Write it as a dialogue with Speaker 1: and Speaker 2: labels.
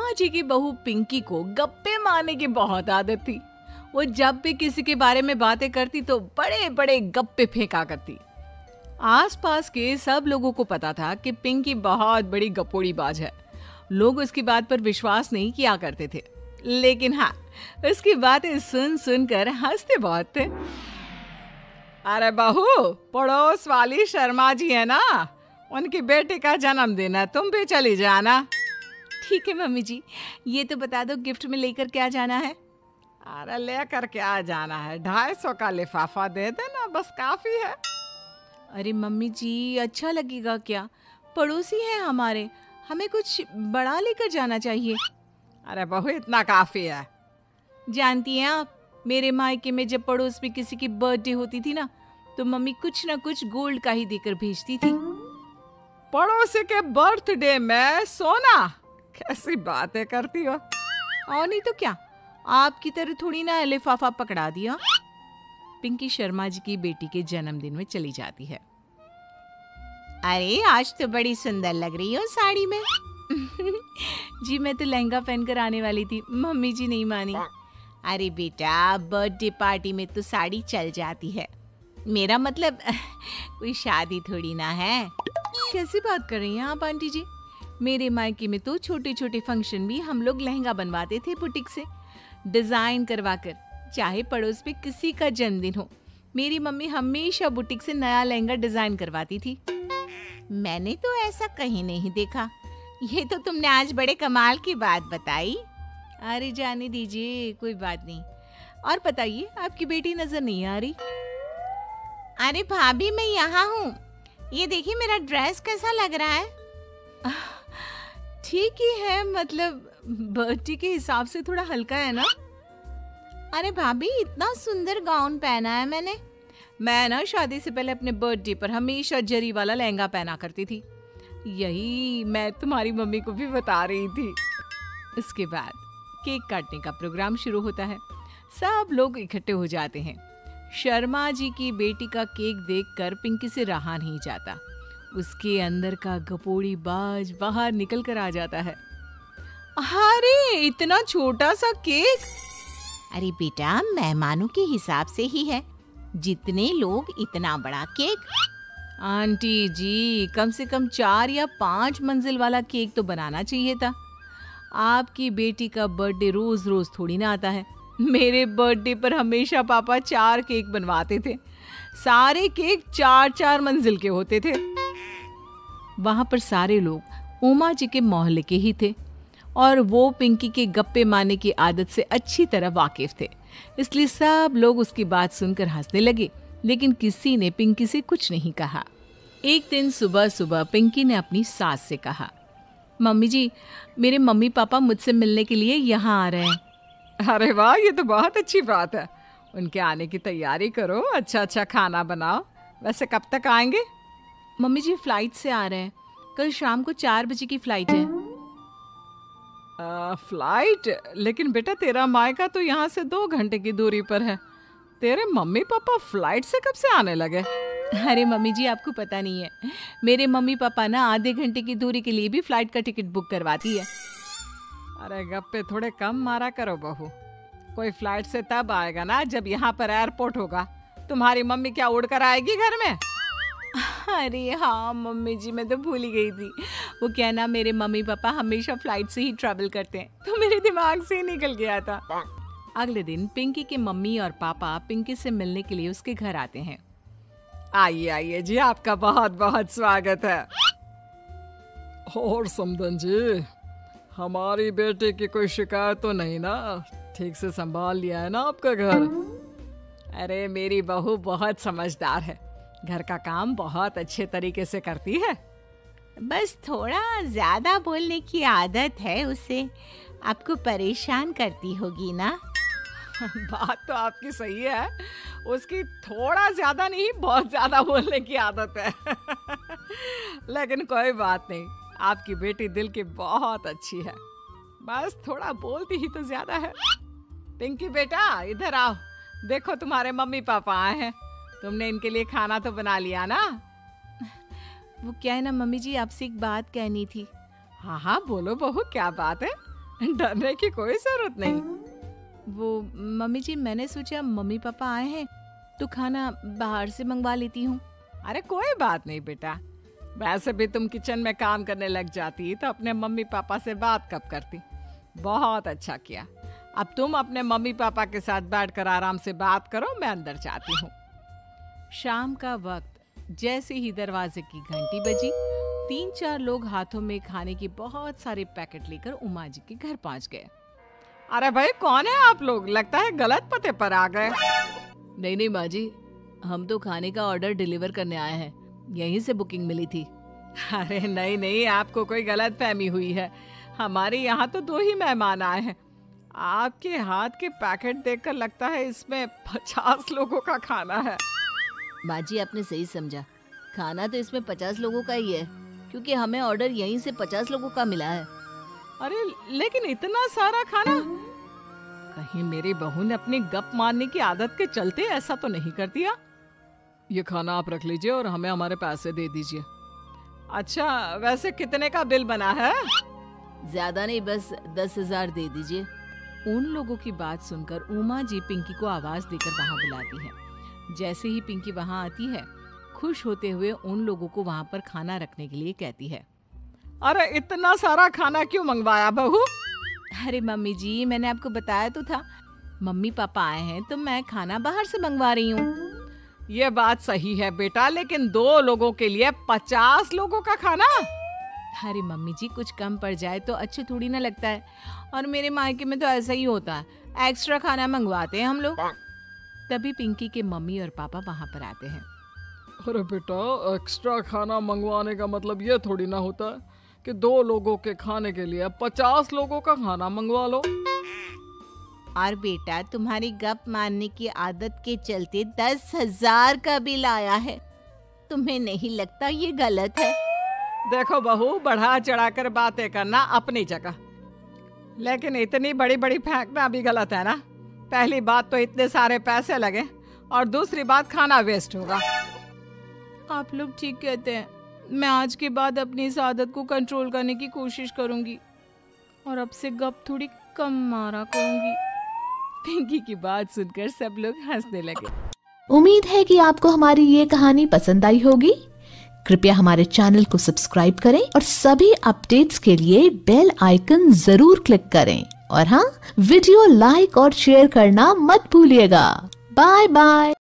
Speaker 1: उमा जी की बहू पिंकी को गप्पे मारने की बहुत आदत थी। वो जब भी किसी के बारे में बातें करती तो बड़े बड़े गप्पे फेंका करती। आसपास के सब लोगों को पता था कि पिंकी बहुत बड़ी गपोड़ी बाज है। लोग उसकी बात पर विश्वास नहीं किया करते थे, लेकिन हाँ, उसकी बातें सुन सुनकर हंसते बहुत थे। अरे बहू, पड़ोस वाली शर्मा जी है ना, उनकी बेटी का जन्मदिन है, तुम भी चली जाना। ठीक है मम्मी जी, ये तो बता दो गिफ्ट में लेकर क्या जाना है? अरे लेकर क्या जाना है, 250 का लिफाफा दे देना, बस काफी है। अरे मम्मी जी, अच्छा लगेगा क्या? पड़ोसी है हमारे, हमें कुछ बड़ा लेकर जाना चाहिए। अरे बहू, इतना काफी है। जानती हैं आप, मेरे मायके में जब पड़ोस में किसी की बर्थडे होती थी ना, तो मम्मी कुछ ना कुछ गोल्ड का ही देकर भेजती थी। पड़ोसी के बर्थडे में सोना? कैसी बातें करती हो। और नहीं तो क्या, आपकी तरह थोड़ी ना लिफाफा पकड़ा दिया। पिंकी शर्मा जी की बेटी के जन्मदिन में चली जाती है। अरे आज तो बड़ी सुंदर लग रही हो साड़ी में। जी मैं तो लहंगा पहनकर आने वाली थी, मम्मी जी नहीं मानी। अरे बेटा, बर्थडे पार्टी में तो साड़ी चल जाती है, मेरा मतलब कोई शादी थोड़ी ना है। कैसी बात कर रही हैं आप आंटी जी? मेरे मायके में तो छोटे छोटे फंक्शन भी हम लोग लहंगा बनवाते थे बुटीक से, डिजाइन करवाकर। चाहे पड़ोस में किसी का जन्मदिन हो, मेरी मम्मी हमेशा बुटीक से नया लहंगा डिजाइन करवाती थी। मैंने तो ऐसा कहीं नहीं देखा, ये तो तुमने आज बड़े कमाल की बात बताई। अरे जाने दीजिए, कोई बात नहीं। और बताइए, आपकी बेटी नजर नहीं आ रही? अरे भाभी, मैं यहाँ हूँ, ये देखिए मेरा ड्रेस कैसा लग रहा है? ठीक ही है, मतलब बर्थडे के हिसाब से थोड़ा हल्का है ना। अरे भाभी, इतना सुंदर गाउन पहना है मैंने। मैं ना शादी से पहले अपने बर्थडे पर हमेशा जरी वाला लहंगा पहना करती थी, यही मैं तुम्हारी मम्मी को भी बता रही थी। इसके बाद केक काटने का प्रोग्राम शुरू होता है। सब लोग इकट्ठे हो जाते हैं। शर्मा जी की बेटी का केक देखकर पिंकी से रहा नहीं जाता। उसके अंदर का गपोड़ी बाज बाहर निकल कर आ जाता है। अरे इतना छोटा सा केक! अरे बेटा, मेहमानों के हिसाब से ही है, जितने लोग इतना बड़ा केक। आंटी जी, कम से कम 4 या 5 मंजिल वाला केक तो बनाना चाहिए था। आपकी बेटी का बर्थडे रोज रोज थोड़ी ना आता है। मेरे बर्थडे पर हमेशा पापा 4 केक बनवाते थे, सारे केक 4-4 मंजिल के होते थे। वहां पर सारे लोग उमा जी के मोहल्ले के ही थे और वो पिंकी के गप्पे मारने की आदत से अच्छी तरह वाकिफ थे, इसलिए सब लोग उसकी बात सुनकर हंसने लगे, लेकिन किसी ने पिंकी से कुछ नहीं कहा। एक दिन सुबह सुबह पिंकी ने अपनी सास से कहा, मम्मी जी, मेरे मम्मी पापा मुझसे मिलने के लिए यहाँ आ रहे हैं। अरे वाह, ये तो बहुत अच्छी बात है, उनके आने की तैयारी करो, अच्छा अच्छा खाना बनाओ। वैसे कब तक आएंगे? मम्मी जी फ्लाइट से आ रहे हैं, कल शाम को 4 बजे की फ्लाइट है। फ्लाइट? लेकिन बेटा तेरा मायका तो यहाँ से 2 घंटे की दूरी पर है, तेरे मम्मी पापा फ्लाइट से कब से आने लगे? अरे मम्मी जी, आपको पता नहीं है, मेरे मम्मी पापा ना आधे घंटे की दूरी के लिए भी फ्लाइट का टिकट बुक करवाती है। अरे गप्पे थोड़े कम मारा करो बहू, कोई फ्लाइट से तब आएगा ना जब यहाँ पर एयरपोर्ट होगा। तुम्हारी मम्मी क्या उड़कर आएगी घर में? अरे हाँ मम्मी जी, मैं तो भूल ही गई थी। वो क्या ना, मेरे मम्मी पापा हमेशा फ्लाइट से ही ट्रैवल करते हैं, तो मेरे दिमाग से ही निकल गया था। अगले दिन पिंकी के मम्मी और पापा पिंकी से मिलने के लिए उसके घर आते हैं। आइए आइए जी, आपका बहुत बहुत स्वागत है। और समदन जी, हमारी बेटे की कोई शिकायत तो नहीं ना? ठीक से संभाल लिया है ना आपका घर? अरे मेरी बहू बहुत समझदार है, घर का काम बहुत अच्छे तरीके से करती है। बस थोड़ा ज्यादा बोलने की आदत है उसे, आपको परेशान करती होगी ना? बात तो आपकी सही है, उसकी थोड़ा ज्यादा नहीं बहुत ज्यादा बोलने की आदत है। लेकिन कोई बात नहीं, आपकी बेटी दिल की बहुत अच्छी है, बस थोड़ा बोलती ही तो ज्यादा है। पिंकी बेटा इधर आओ, देखो तुम्हारे मम्मी पापा आए हैं, तुमने इनके लिए खाना तो बना लिया ना? वो क्या है ना मम्मी जी, आपसे एक बात कहनी थी। हाँ हाँ बोलो बहू, क्या बात है? डरने की कोई जरूरत नहीं। वो मम्मी जी, मैंने सोचा मम्मी पापा आए हैं तो खाना बाहर से मंगवा लेती हूँ। अरे कोई बात नहीं बेटा, वैसे भी तुम किचन में काम करने लग जाती तो अपने मम्मी पापा से बात कब करती। बहुत अच्छा किया। अब तुम अपने मम्मी पापा के साथ बैठकर आराम से बात करो, मैं अंदर जाती हूँ। शाम का वक्त जैसे ही दरवाजे की घंटी बजी, 3-4 लोग हाथों में खाने की बहुत सारे पैकेट लेकर उमा जी के घर पहुंच गए। अरे भाई, कौन है आप लोग? लगता है गलत पते पर आ गए। नहीं माँ जी, हम तो खाने का ऑर्डर डिलीवर करने आए हैं, यहीं से बुकिंग मिली थी। अरे नहीं, आपको कोई गलत फहमी हुई है। हमारे यहाँ तो 2 ही मेहमान आए हैं। आपके हाथ के पैकेट देखकर लगता है इसमें 50 लोगों का खाना है।
Speaker 2: माँ जी, आपने सही समझा, खाना तो इसमें 50 लोगों का ही है, क्योंकि हमें ऑर्डर यहीं से 50 लोगों का मिला है।
Speaker 1: अरे लेकिन इतना सारा खाना, कहीं मेरी बहू ने अपनी गप मारने की आदत के चलते ऐसा तो नहीं कर दिया? ये खाना आप रख लीजिए और हमें हमारे पैसे दे दीजिए। अच्छा, वैसे कितने का बिल बना है?
Speaker 2: ज्यादा नहीं, बस 10,000 दे दीजिए।
Speaker 1: उन लोगों की बात सुनकर उमा जी पिंकी को आवाज देकर वहाँ बुलाती है। जैसे ही पिंकी वहाँ आती है, खुश होते हुए उन लोगों को वहाँ पर खाना रखने के लिए कहती है। अरे इतना सारा खाना क्यों मंगवाया बहू? अरे मम्मी जी, मैंने आपको बताया तो था, मम्मी पापा आए हैं तो मैं खाना बाहर से मंगवा रही हूँ। ये बात सही है बेटा, लेकिन 2 लोगों के लिए 50 लोगों का खाना? अरे मम्मी जी, कुछ कम पड़ जाए तो अच्छे थोड़ी ना लगता है, और मेरे मायके में तो ऐसा ही होता है, एक्स्ट्रा खाना मंगवाते हैं हम लोग। तभी पिंकी के मम्मी और पापा वहाँ पर आते हैं। अरे बेटा, एक्स्ट्रा खाना मंगवाने का मतलब ये थोड़ी ना होता है कि 2 लोगों के खाने के लिए 50 लोगों का खाना मंगवा लो।
Speaker 2: और बेटा, तुम्हारी गप मारने की आदत के चलते 10,000 का बिल आया है। तुम्हें नहीं लगता ये गलत है?
Speaker 1: देखो बहू, बढ़ा चढ़ाकर बातें करना अपनी जगह, लेकिन इतनी बड़ी बड़ी फेंकना भी गलत है ना। पहली बात तो इतने सारे पैसे लगे, और दूसरी बात खाना वेस्ट होगा। आप लोग ठीक कहते हैं, मैं आज के बाद अपनी इस आदत को कंट्रोल करने की कोशिश करूंगी और अब से गप थोड़ी कम मारा करूंगी। पिंकी की बात सुनकर सब लोग हंसने लगे।
Speaker 3: उम्मीद है कि आपको हमारी ये कहानी पसंद आई होगी। कृपया हमारे चैनल को सब्सक्राइब करें और सभी अपडेट्स के लिए बेल आइकन जरूर क्लिक करें। और हाँ, वीडियो लाइक और शेयर करना मत भूलिएगा। Bye bye.